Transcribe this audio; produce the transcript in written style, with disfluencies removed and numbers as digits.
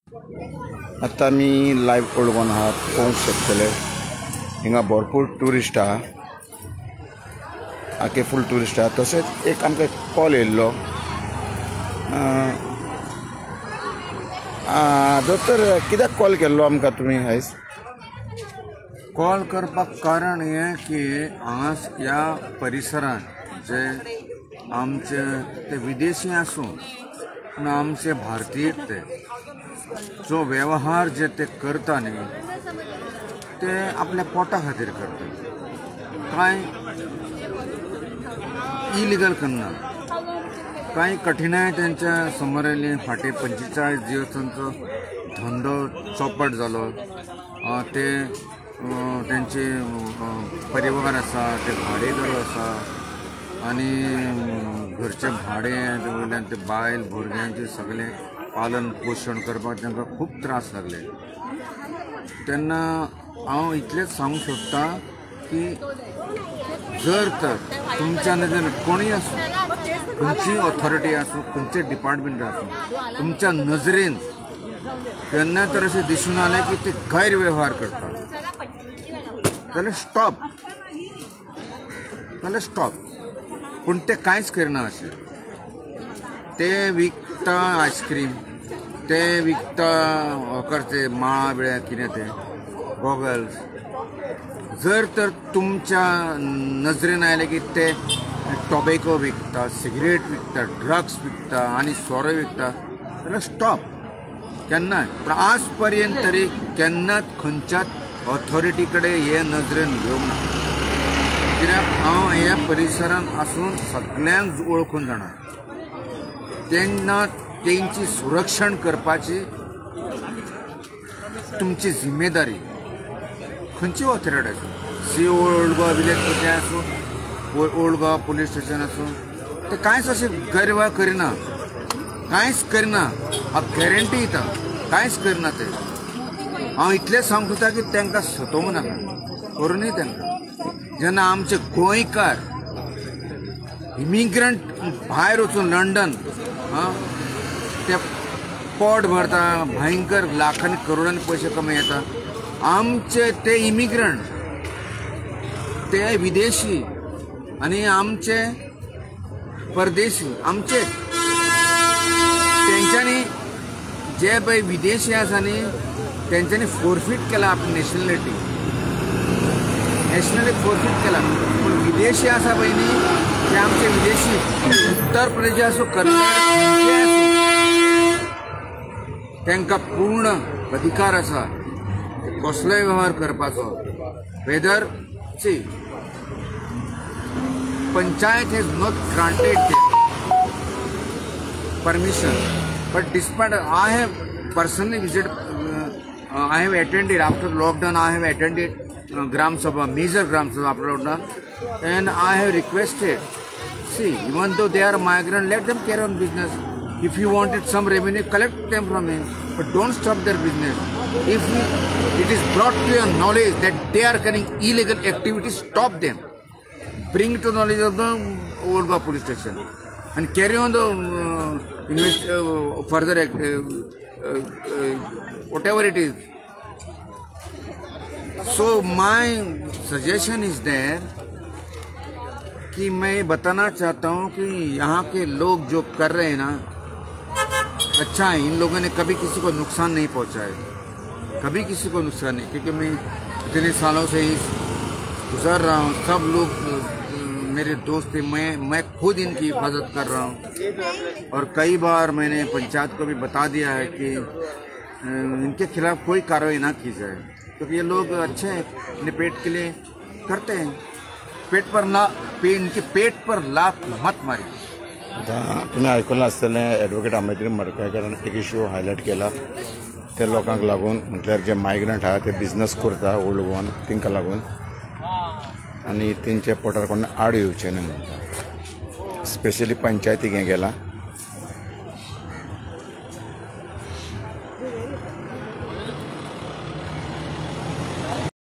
आता मी live old Goan आहात पळोवंक शकतले। हिंगा भरपूर ट्युरिस्ट आहा, आखे फूल ट्युरिस्ट आहा। तशेंच एक आमकां कॉल येयल्लो, दोतोर कित्याक कॉल केल्लो आमकां तुमी आयज? कॉल करपाक कारण हें की हांगा ह्या परिसरांत जे आमचे ते विदेशी आसूं ना आमचे भारतीय ते जो वेवहार जे ते करता न्ही ते आपल्या पोटा खातीर करता, कांय इलिगल करना, कांय कठिनाय त्यांच्या समोर येयली। फाटीं 45 दिवसांचो धंदो चौपट जालो, ते त्यांचे परिवार आसा ते भाडेकरू आसा आनी घरचे भाडे वयल्यान ते बायल भुरग्यांचे सगळे पालन पोषण करपाक तांकां खूब त्रास लागले। तेन्ना हांव इतलेंच सांगूं सोदतां की जर तर तुमच्या नदरेन कोणीय आसूं, खंयचीय ऑथॉरिटी आसूं, खंयचें डिपार्टमेंट आसूं, तुमच्या नजरेन केन्ना तर अशें दिसून आलें की ते गैरवेव्हार करता जाल्यार स्टॉप, पूण ते कांयच करना अशें। ते विकता आयस्क्रीम, ते विकता करचे माळा बिळ्या कितें ते गॉगल्स। जर तर तुमच्या नजरेन आयलें की ते टॉबॅको विकता, सिगरेट विकता, ड्रग्स विकता आनी सोरो विकता जाल्यार स्टॉप। केन्नाय पूण आज पर्यंत तरी केन्नाच खंयच्याच ऑथॉरिटी कडेन हे नजरेन घेवंक ना, कित्याक हांव ह्या परिसरांत आसून सगळ्यांक वळखून जाणा। तेन्ना तेंची सुरक्षण करपाची तुमची जिम्मेदारी खंयची ऑथॉरिटी आसूं, सी ओल्ड गोवा विलेज पंचायत आसूं, ओल्ड गोवा पुलीस स्टेशन आसूं, ते कांयच अशें गैरव्यवहार करिना, कांयच करिना। हांव गॅरंटी दिता कांयच करना ते। हांव इतलेंच सांगूंक सोदतां की तांकां सतोवंक नाका, करुनूय तांकां। जेन्ना आमचे गोंयकार इमिग्रंट भायर वचून लंडन ते पोट भरता, भयंकर लाखांनी करोडांनी पयशे कमय येता, आमचे ते इमिग्रंट ते विदेशी आनी आमचे परदेशी आमचे तेंच्यांनी जे पळय विदेशी आसा न्ही तेंच्यांनी फोरफीट केला आपली नॅशनॅलिटी फोरफीट केला। पूण विदेशी आसा पळय न्ही ते आमचे विदेशी उत्तर प्रदेश आसूं, कर्नाटक आसूं, तांकां पूर्ण अधिकार आसा कसलोय वेव्हार करपाचो। Weather C panchayat hedge not granted permission, but despite I have personally visited, I have attended after lockdown. I have attended Gram Sabha, major Gram Sabha after lockdown, and I have requested. See, even though they are migrant, let them carry on business. If you wanted some revenue, collect them from him, but don't stop their business. If it is brought to your knowledge that they are carrying illegal activities, stop them. Bring it to knowledge of the Old Goa police station and carry on the further whatever it is. So my suggestion is there कि मैं बताना चाहता हूँ कि यहाँ के लोग जो कर रहे हैं ना अच्छा है। इन लोगों ने कभी किसी को नुकसान नहीं पहुँचाया, कभी किसी को नुकसान नहीं, क्योंकि मैं इतने सालों से ही गुजर रहा हूँ। सब लोग मेरे दोस्त थे, मैं खुद इनकी हिफाजत कर रहा हूँ और कई बार मैंने पंचायत को भी बता दिया है कि इनके खिलाफ कोई कार्रवाई ना की जाए, क्योंकि ये लोग अच्छे हैं, अपने पेट के लिए करते हैं। इनके पेट पर लात मत मारी। तुम्ही आयकून आसतलें एडवोकेट अमृत मडकयकारान एक इश्यू हायलायट केला, ते लोकांक लागून, म्हटल्यार जे मायग्रंट आहा ते बिझनेस करता ओल्ड गोवान तांकां लागून आनी तेंचे पोटार कोण आड येवचें न्ही म्हणटा। स्पेशली पंचायतीक हें गेलां